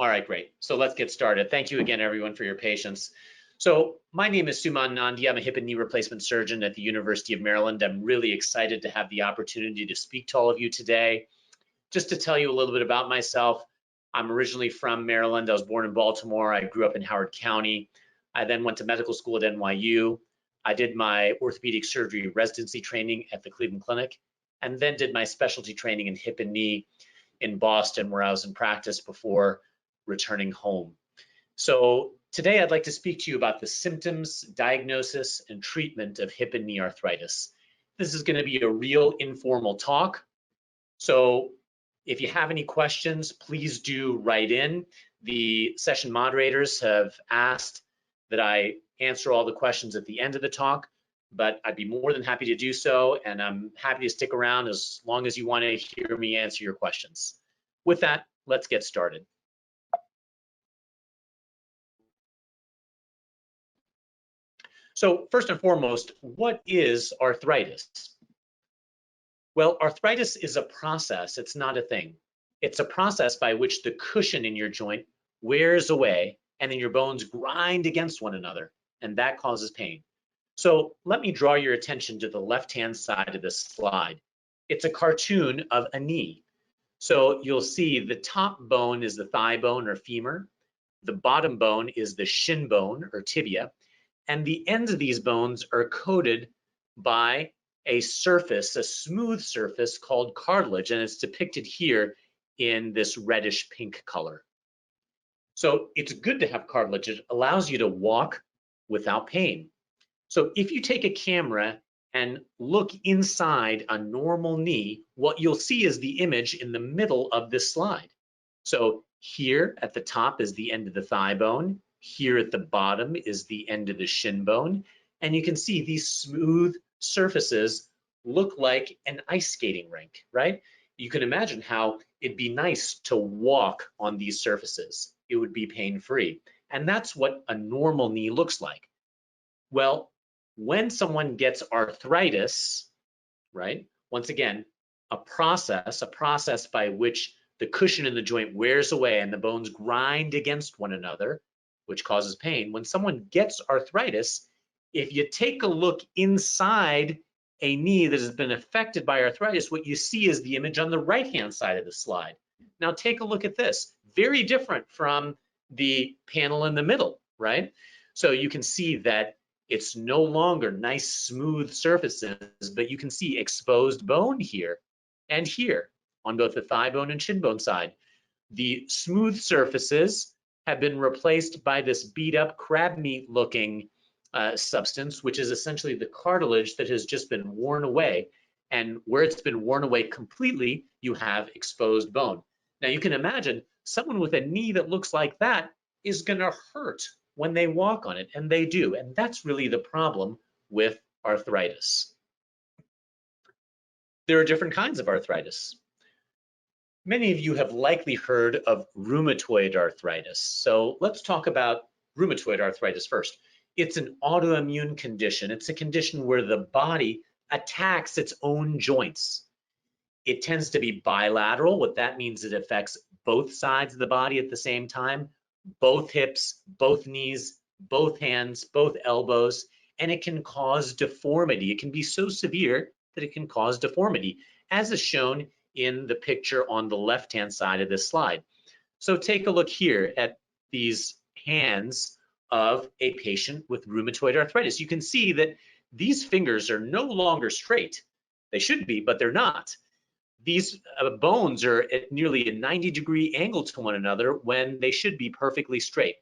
All right, great. So let's get started. Thank you again, everyone, for your patience. So my name is Suman Nandi. I'm a hip and knee replacement surgeon at the University of Maryland. I'm really excited to have the opportunity to speak to all of you today. Just to tell you a little bit about myself, I'm originally from Maryland. I was born in Baltimore. I grew up in Howard County. I then went to medical school at NYU. I did my orthopedic surgery residency training at the Cleveland Clinic, and then did my specialty training in hip and knee in Boston, where I was in practice before returning home. So today I'd like to speak to you about the symptoms, diagnosis, and treatment of hip and knee arthritis. This is going to be a real informal talk. So if you have any questions, please do write in. The session moderators have asked that I answer all the questions at the end of the talk, but I'd be more than happy to do so, and I'm happy to stick around as long as you want to hear me answer your questions. With that, let's get started. So first and foremost, what is arthritis? Well, arthritis is a process, it's not a thing. It's a process by which the cushion in your joint wears away and then your bones grind against one another, and that causes pain. So let me draw your attention to the left-hand side of this slide. It's a cartoon of a knee. So you'll see the top bone is the thigh bone or femur, the bottom bone is the shin bone or tibia, and the ends of these bones are coated by a surface, a smooth surface called cartilage, and it's depicted here in this reddish pink color. So it's good to have cartilage. It allows you to walk without pain. So if you take a camera and look inside a normal knee, what you'll see is the image in the middle of this slide. So here at the top is the end of the thigh bone. Here at the bottom is the end of the shin bone. And you can see these smooth surfaces look like an ice skating rink, right? You can imagine how it'd be nice to walk on these surfaces. It would be pain-free. And that's what a normal knee looks like. Well, when someone gets arthritis, right? Once again, a process by which the cushion in the joint wears away and the bones grind against one another, which causes pain. When someone gets arthritis, if you take a look inside a knee that has been affected by arthritis, what you see is the image on the right-hand side of the slide. Now take a look at this. Very different from the panel in the middle, right? So you can see that it's no longer nice, smooth surfaces, but you can see exposed bone here and here on both the thigh bone and shin bone side. The smooth surfaces have been replaced by this beat up crab meat looking substance, which is essentially the cartilage that has just been worn away. And where it's been worn away completely, you have exposed bone. Now you can imagine someone with a knee that looks like that is gonna hurt when they walk on it, and they do. And that's really the problem with arthritis. There are different kinds of arthritis. Many of you have likely heard of rheumatoid arthritis. So let's talk about rheumatoid arthritis first. It's an autoimmune condition. It's a condition where the body attacks its own joints. It tends to be bilateral. What that means, it affects both sides of the body at the same time, both hips, both knees, both hands, both elbows, and it can cause deformity. It can be so severe that it can cause deformity, as is shown in the picture on the left-hand side of this slide. So take a look here at these hands of a patient with rheumatoid arthritis. You can see that these fingers are no longer straight. They should be, but they're not. These bones are at nearly a 90-degree angle to one another when they should be perfectly straight.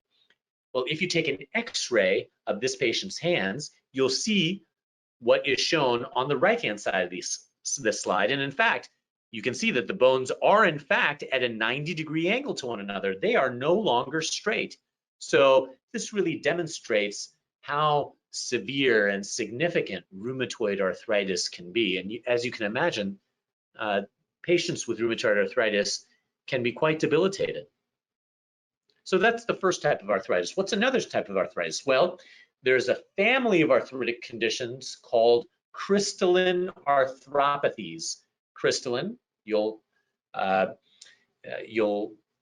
Well, if you take an X-ray of this patient's hands, you'll see what is shown on the right-hand side of this slide. And in fact, you can see that the bones are in fact at a 90-degree angle to one another. They are no longer straight. So this really demonstrates how severe and significant rheumatoid arthritis can be. And as you can imagine, patients with rheumatoid arthritis can be quite debilitated. So that's the first type of arthritis. What's another type of arthritis? Well, there's a family of arthritic conditions called crystalline arthropathies. Crystalline, you'll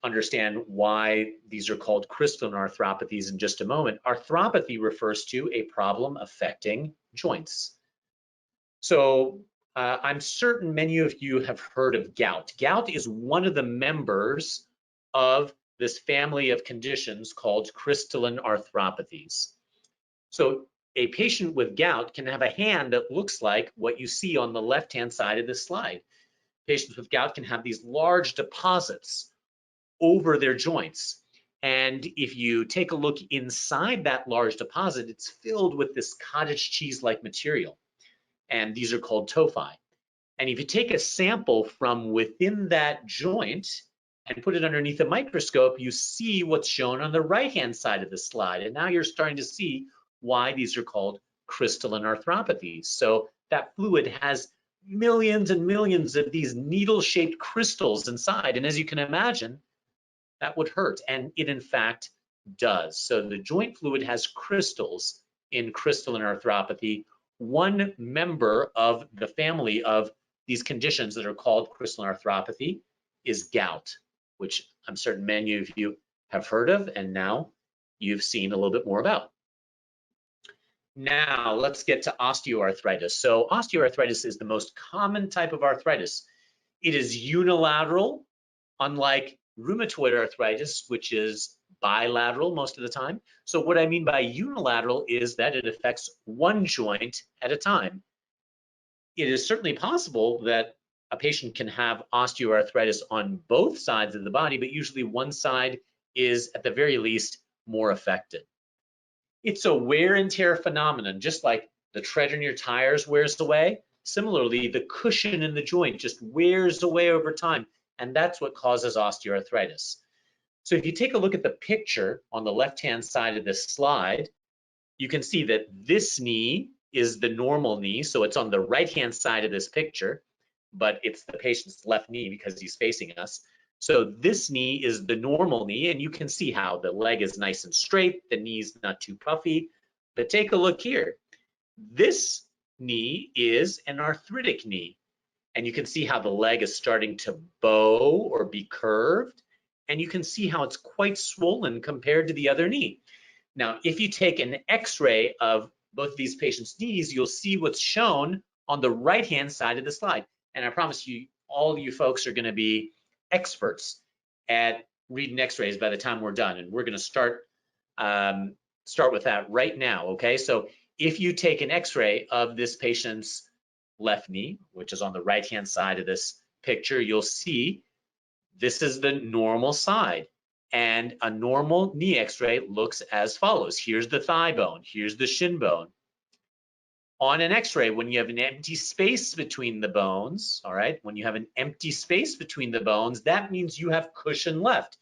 understand why these are called crystalline arthropathies in just a moment. Arthropathy refers to a problem affecting joints. So I'm certain many of you have heard of gout. Gout is one of the members of this family of conditions called crystalline arthropathies. So a patient with gout can have a hand that looks like what you see on the left-hand side of this slide. Patients with gout can have these large deposits over their joints. And if you take a look inside that large deposit, it's filled with this cottage cheese-like material. And these are called tophi. And if you take a sample from within that joint and put it underneath a microscope, you see what's shown on the right-hand side of the slide. And now you're starting to see why these are called crystalline arthropathies. So that fluid has millions and millions of these needle-shaped crystals inside. And as you can imagine, that would hurt. And it in fact does. So the joint fluid has crystals in crystalline arthropathy. One member of the family of these conditions that are called crystalline arthropathy is gout, which I'm certain many of you have heard of and now you've seen a little bit more about. Now let's get to osteoarthritis. So osteoarthritis is the most common type of arthritis. It is unilateral, unlike rheumatoid arthritis, which is bilateral most of the time. So what I mean by unilateral is that it affects one joint at a time. It is certainly possible that a patient can have osteoarthritis on both sides of the body, but usually one side is at the very least more affected. It's a wear and tear phenomenon, just like the tread on your tires wears away. Similarly, the cushion in the joint just wears away over time, and that's what causes osteoarthritis. So if you take a look at the picture on the left-hand side of this slide, you can see that this knee is the normal knee, so it's on the right-hand side of this picture, but it's the patient's left knee because he's facing us. So this knee is the normal knee, and you can see how the leg is nice and straight, the knee's not too puffy. But take a look here. This knee is an arthritic knee, and you can see how the leg is starting to bow or be curved, and you can see how it's quite swollen compared to the other knee. Now, if you take an X-ray of both of these patients' knees, you'll see what's shown on the right-hand side of the slide. And I promise you, all you folks are going to be experts at reading X-rays by the time we're done, and we're going to start with that right now. Okay, so if you take an X-ray of this patient's left knee, which is on the right-hand side of this picture, you'll see this is the normal side. And a normal knee X-ray looks as follows. Here's the thigh bone, here's the shin bone. On an X-ray, when you have an empty space between the bones, all right, when you have an empty space between the bones, that means you have cushion left.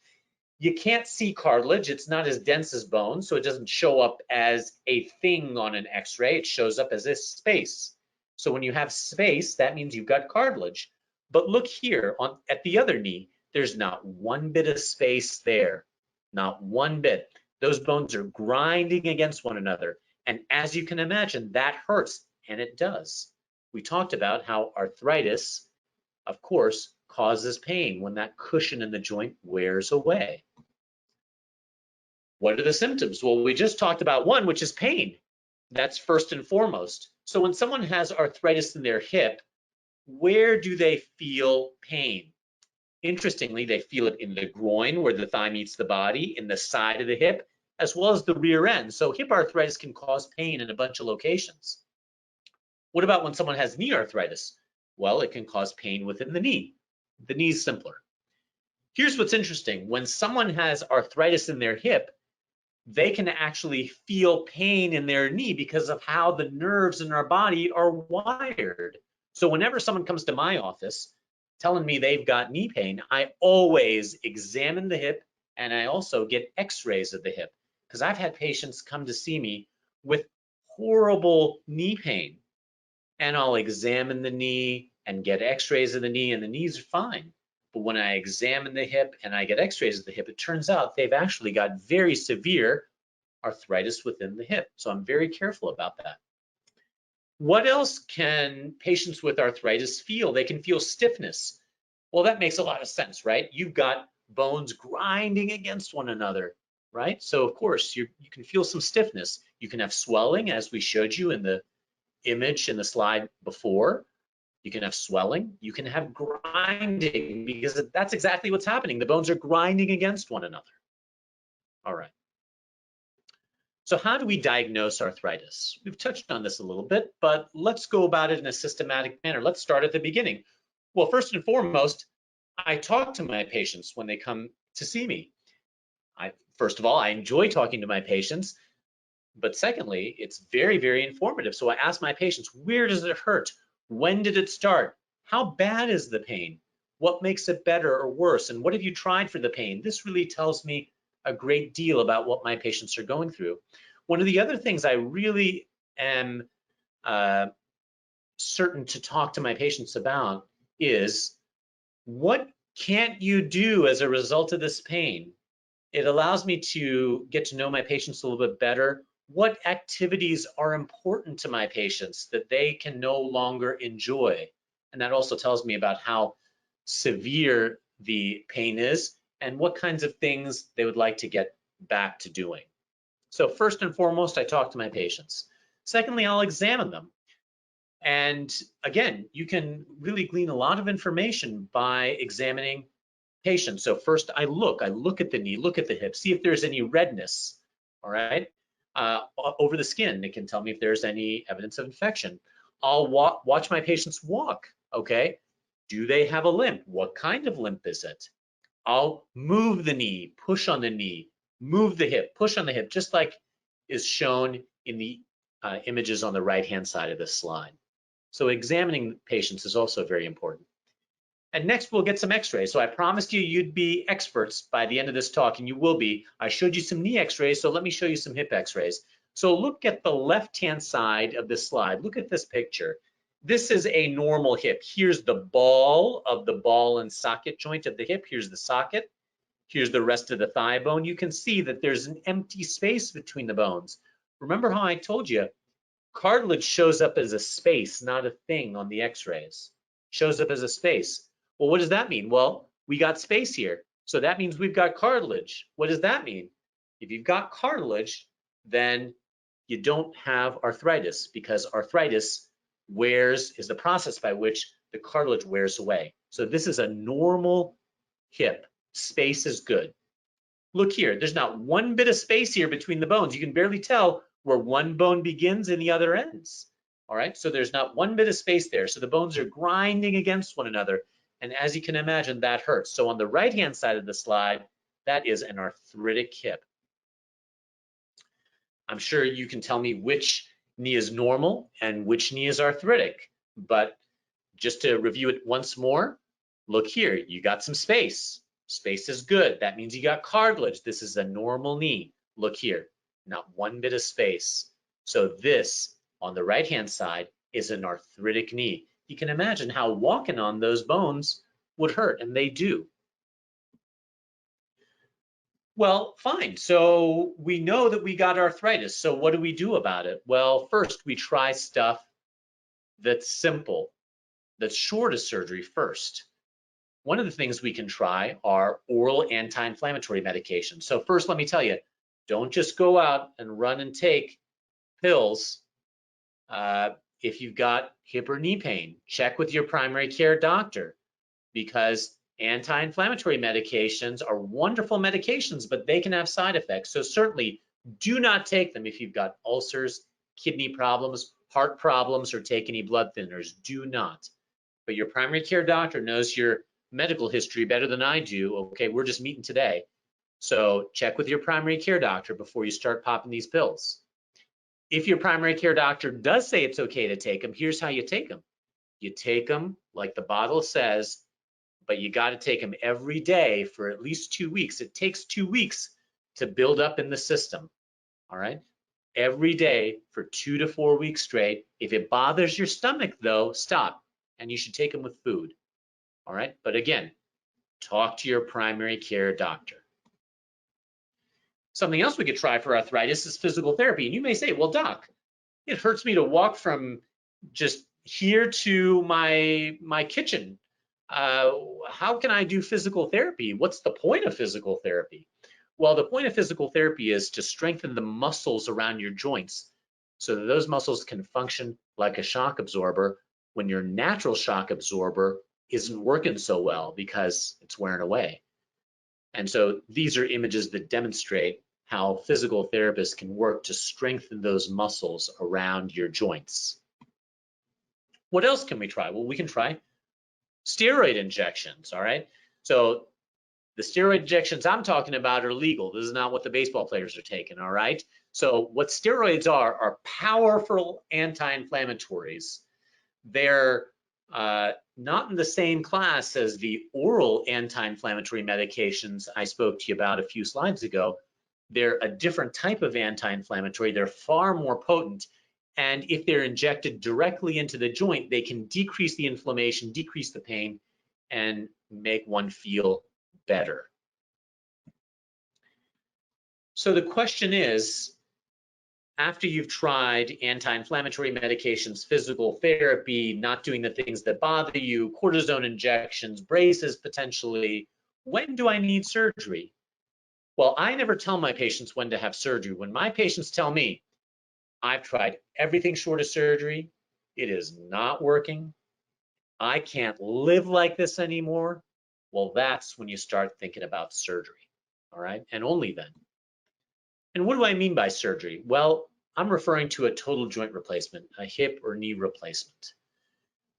You can't see cartilage, it's not as dense as bone, so it doesn't show up as a thing on an X-ray, it shows up as a space. So when you have space, that means you've got cartilage. But look here, at the other knee, there's not one bit of space there, not one bit. Those bones are grinding against one another. And as you can imagine, that hurts, and it does. We talked about how arthritis, of course, causes pain when that cushion in the joint wears away. What are the symptoms? Well, we just talked about one, which is pain. That's first and foremost. So when someone has arthritis in their hip, where do they feel pain? Interestingly, they feel it in the groin where the thigh meets the body, in the side of the hip, as well as the rear end. So hip arthritis can cause pain in a bunch of locations. What about when someone has knee arthritis? Well, it can cause pain within the knee. The knee's simpler. Here's what's interesting. When someone has arthritis in their hip, they can actually feel pain in their knee because of how the nerves in our body are wired. So whenever someone comes to my office telling me they've got knee pain, I always examine the hip and I also get X-rays of the hip because I've had patients come to see me with horrible knee pain, and I'll examine the knee and get X-rays of the knee, and the knees are fine. But when I examine the hip and I get X-rays of the hip, it turns out they've actually got very severe arthritis within the hip. So I'm very careful about that. What else can patients with arthritis feel? They can feel stiffness. Well, that makes a lot of sense, right? You've got bones grinding against one another, right? So of course you can feel some stiffness. You can have swelling, as we showed you in the image in the slide before. You can have swelling. You can have grinding, because that's exactly what's happening. The bones are grinding against one another. All right. So how do we diagnose arthritis? We've touched on this a little bit, but let's go about it in a systematic manner. Let's start at the beginning. Well, first and foremost, I talk to my patients when they come to see me. First of all, I enjoy talking to my patients, but secondly, it's very, very informative. So I ask my patients, where does it hurt? When did it start? How bad is the pain? What makes it better or worse? And what have you tried for the pain? This really tells me a great deal about what my patients are going through. One of the other things I really am certain to talk to my patients about is, what can't you do as a result of this pain? It allows me to get to know my patients a little bit better. What activities are important to my patients that they can no longer enjoy? And that also tells me about how severe the pain is and what kinds of things they would like to get back to doing. So first and foremost, I talk to my patients. Secondly, I'll examine them. And again, you can really glean a lot of information by examining patients. So first I look at the knee, look at the hip, see if there's any redness, all right, over the skin. It can tell me if there's any evidence of infection. I'll watch my patients walk, okay? Do they have a limp? What kind of limp is it? I'll move the knee, push on the knee, move the hip, push on the hip, just like is shown in the images on the right-hand side of this slide. So examining patients is also very important. And next we'll get some x-rays. So I promised you you'd be experts by the end of this talk, and you will be. I showed you some knee x-rays, so let me show you some hip x-rays. So look at the left-hand side of this slide. Look at this picture. This is a normal hip. Here's the ball of the ball and socket joint of the hip. Here's the socket. Here's the rest of the thigh bone. You can see that there's an empty space between the bones. Remember how I told you cartilage shows up as a space, not a thing on the x-rays. Shows up as a space. Well, what does that mean? Well, we got space here. So that means we've got cartilage. What does that mean? If you've got cartilage, then you don't have arthritis, because arthritis is the process by which the cartilage wears away. So this is a normal hip. Space is good. Look here, there's not one bit of space here between the bones. You can barely tell where one bone begins and the other ends. All right, so there's not one bit of space there. So the bones are grinding against one another. And as you can imagine, that hurts. So on the right-hand side of the slide, that is an arthritic hip. I'm sure you can tell me which knee is normal and which knee is arthritic. But just to review it once more, look here, you got some space. Space is good. That means you got cartilage. This is a normal knee. Look here, not one bit of space. So this, on the right-hand side, is an arthritic knee. You can imagine how walking on those bones would hurt, and they do. Well, fine. So we know that we got arthritis. So what do we do about it? Well, first we try stuff that's simple, that's short of surgery first. One of the things we can try are oral anti-inflammatory medications. So first, let me tell you, don't just go out and run and take pills if you've got hip or knee pain. Check with your primary care doctor, because anti-inflammatory medications are wonderful medications, but they can have side effects. So certainly do not take them if you've got ulcers, kidney problems, heart problems, or take any blood thinners. Do not. But your primary care doctor knows your medical history better than I do. Okay, we're just meeting today. So check with your primary care doctor before you start popping these pills. If your primary care doctor does say it's okay to take them, here's how you take them. You take them like the bottle says, but you got to take them every day for at least 2 weeks. It takes 2 weeks to build up in the system, all right? Every day for 2 to 4 weeks straight. If it bothers your stomach though, stop, and you should take them with food, all right? But again, talk to your primary care doctor. Something else we could try for arthritis is physical therapy. And you may say, well, doc, it hurts me to walk from just here to my kitchen. how can I do physical therapy? What's the point of physical therapy? Well, the point of physical therapy is to strengthen the muscles around your joints so that those muscles can function like a shock absorber when your natural shock absorber isn't working so well because it's wearing away. And so these are images that demonstrate how physical therapists can work to strengthen those muscles around your joints. What else can we try? Well, we can try steroid injections, all right? So the steroid injections I'm talking about are legal. This is not what the baseball players are taking, all right? So what steroids are powerful anti-inflammatories. They're not in the same class as the oral anti-inflammatory medications I spoke to you about a few slides ago. They're a different type of anti-inflammatory. They're far more potent. And if they're injected directly into the joint, they can decrease the inflammation, decrease the pain, and make one feel better. So the question is, after you've tried anti-inflammatory medications, physical therapy, not doing the things that bother you, cortisone injections, braces potentially, when do I need surgery? Well, I never tell my patients when to have surgery. When my patients tell me, I've tried everything short of surgery, it is not working, I can't live like this anymore, well, that's when you start thinking about surgery, all right? And only then. And what do I mean by surgery? Well, I'm referring to a total joint replacement, a hip or knee replacement.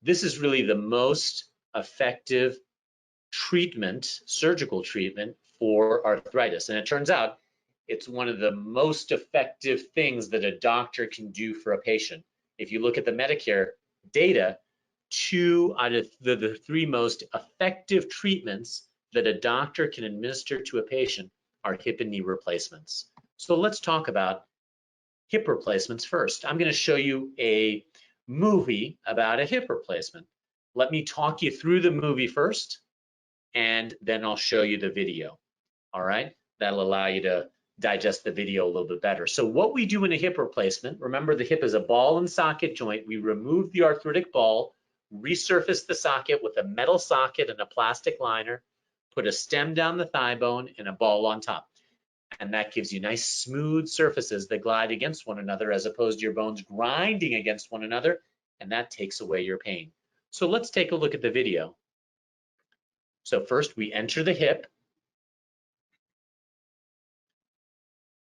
This is really the most effective treatment, surgical treatment for arthritis. And it turns out it's one of the most effective things that a doctor can do for a patient. If you look at the Medicare data, 2 out of the 3 most effective treatments that a doctor can administer to a patient are hip and knee replacements. So let's talk about hip replacements first. I'm going to show you a movie about a hip replacement. Let me talk you through the movie first, and then I'll show you the video. All right, that'll allow you to digest the video a little bit better. So what we do in a hip replacement, remember the hip is a ball and socket joint. We remove the arthritic ball, resurface the socket with a metal socket and a plastic liner, put a stem down the thigh bone and a ball on top. And that gives you nice smooth surfaces that glide against one another as opposed to your bones grinding against one another, and that takes away your pain. So let's take a look at the video. So first we enter the hip.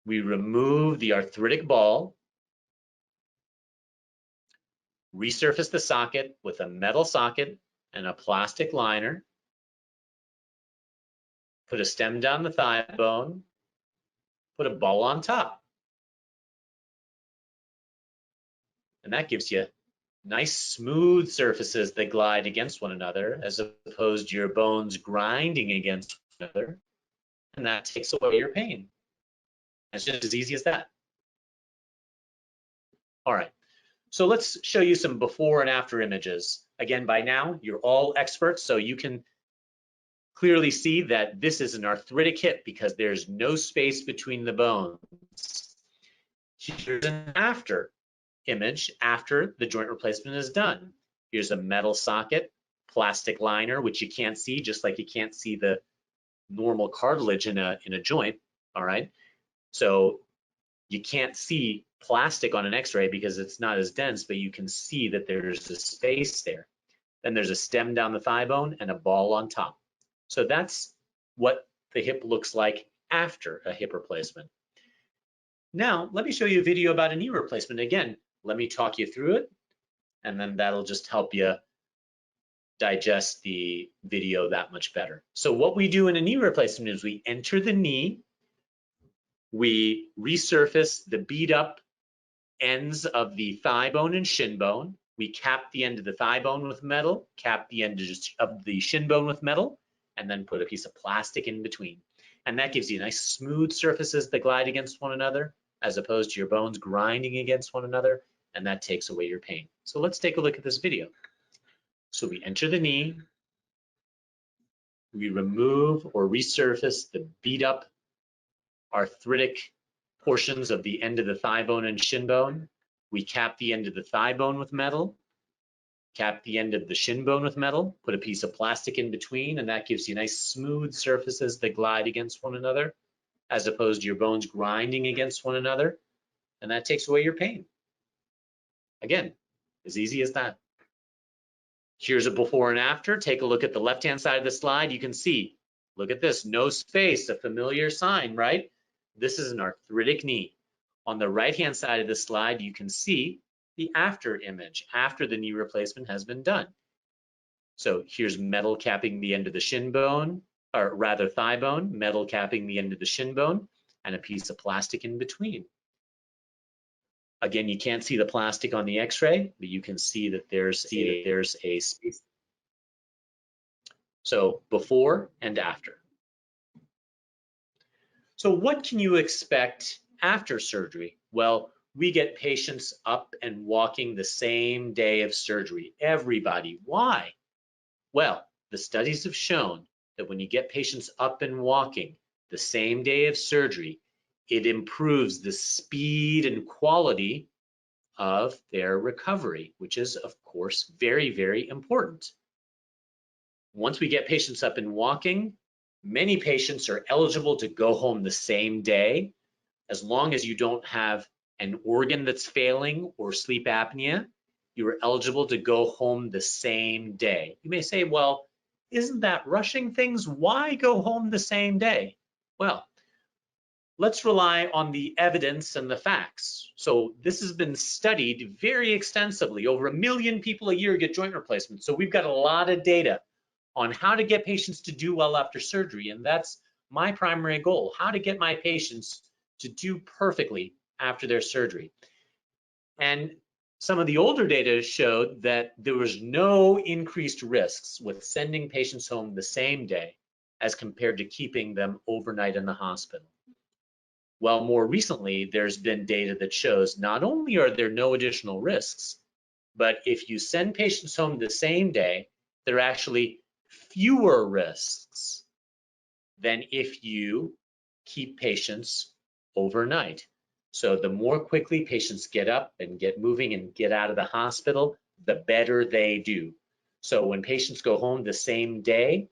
We remove the arthritic ball, resurface the socket with a metal socket and a plastic liner, put a stem down the thigh bone, put a ball on top. And that gives you nice smooth surfaces that glide against one another as opposed to your bones grinding against one another. And that takes away your pain. It's just as easy as that. All right, so let's show you some before and after images. Again, by now, you're all experts, so you can clearly see that this is an arthritic hip because there's no space between the bones. Here's an after image after the joint replacement is done. Here's a metal socket, plastic liner, which you can't see, just like you can't see the normal cartilage in a joint, all right? So you can't see plastic on an x-ray because it's not as dense, but you can see that there's a space there. Then there's a stem down the thigh bone and a ball on top. So that's what the hip looks like after a hip replacement. Now, let me show you a video about a knee replacement. Again, let me talk you through it, and then that'll just help you digest the video that much better. So what we do in a knee replacement is we enter the knee, we resurface the beat up ends of the thigh bone and shin bone. We cap the end of the thigh bone with metal, cap the end of the shin bone with metal, and then put a piece of plastic in between. And that gives you nice smooth surfaces that glide against one another, as opposed to your bones grinding against one another, and that takes away your pain. So let's take a look at this video. So we enter the knee, we remove or resurface the beat up arthritic portions of the end of the thigh bone and shin bone. We cap the end of the thigh bone with metal, cap the end of the shin bone with metal, put a piece of plastic in between, and that gives you nice smooth surfaces that glide against one another, as opposed to your bones grinding against one another, and that takes away your pain. Again, as easy as that. Here's a before and after. Take a look at the left-hand side of the slide. You can see, look at this, no space, a familiar sign, right? This is an arthritic knee. On the right-hand side of the slide, you can see the after image, after the knee replacement has been done. So here's metal capping the end of the shin bone, or rather thigh bone, metal capping the end of the shin bone, and a piece of plastic in between. Again, you can't see the plastic on the x-ray, but you can see that there's a space. So before and after. So what can you expect after surgery? Well, we get patients up and walking the same day of surgery. Everybody. Why? Well, the studies have shown that when you get patients up and walking the same day of surgery, it improves the speed and quality of their recovery, which is, of course, very, very important. Once we get patients up and walking, many patients are eligible to go home the same day, as long as you don't have an organ that's failing or sleep apnea. You are eligible to go home the same day. You may say, well, isn't that rushing things? Why go home the same day? Well, let's rely on the evidence and the facts. So this has been studied very extensively. Over 1 million people a year get joint replacements. So we've got a lot of data on how to get patients to do well after surgery. And that's my primary goal, how to get my patients to do perfectly after their surgery. And some of the older data showed that there was no increased risks with sending patients home the same day as compared to keeping them overnight in the hospital. Well, more recently, there's been data that shows not only are there no additional risks, but if you send patients home the same day, there are actually fewer risks than if you keep patients overnight. So the more quickly patients get up and get moving and get out of the hospital, the better they do. So when patients go home the same day,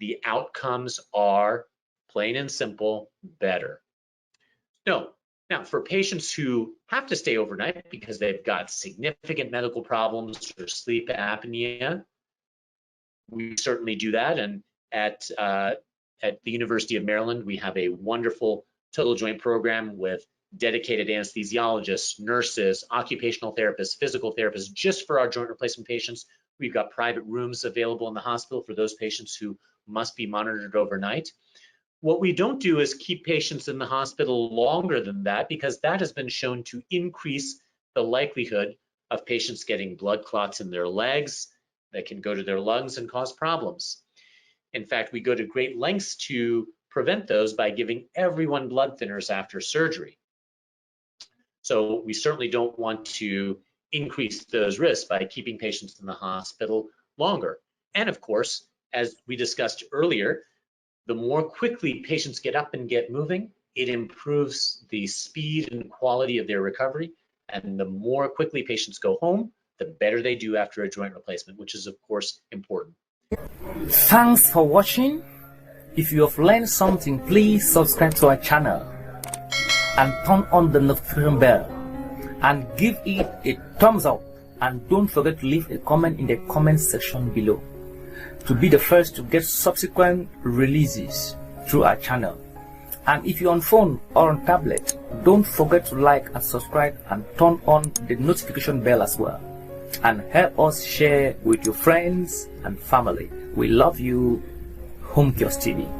the outcomes are plain and simple better. No. Now, for patients who have to stay overnight because they've got significant medical problems or sleep apnea, we certainly do that. And at the University of Maryland, we have a wonderful total joint program with dedicated anesthesiologists, nurses, occupational therapists, physical therapists, just for our joint replacement patients. We've got private rooms available in the hospital for those patients who must be monitored overnight. What we don't do is keep patients in the hospital longer than that, because that has been shown to increase the likelihood of patients getting blood clots in their legs that can go to their lungs and cause problems. In fact, we go to great lengths to prevent those by giving everyone blood thinners after surgery. So we certainly don't want to increase those risks by keeping patients in the hospital longer. And of course, as we discussed earlier, the more quickly patients get up and get moving, it improves the speed and quality of their recovery. And the more quickly patients go home, the better they do after a joint replacement, which is of course important. Thanks for watching. If you have learned something, please subscribe to our channel and turn on the notification bell and give it a thumbs up, and don't forget to leave a comment in the comment section below to be the first to get subsequent releases through our channel. And if you're on phone or on tablet, don't forget to like and subscribe and turn on the notification bell as well, and help us share with your friends and family. We love you. Home Kiosk TV.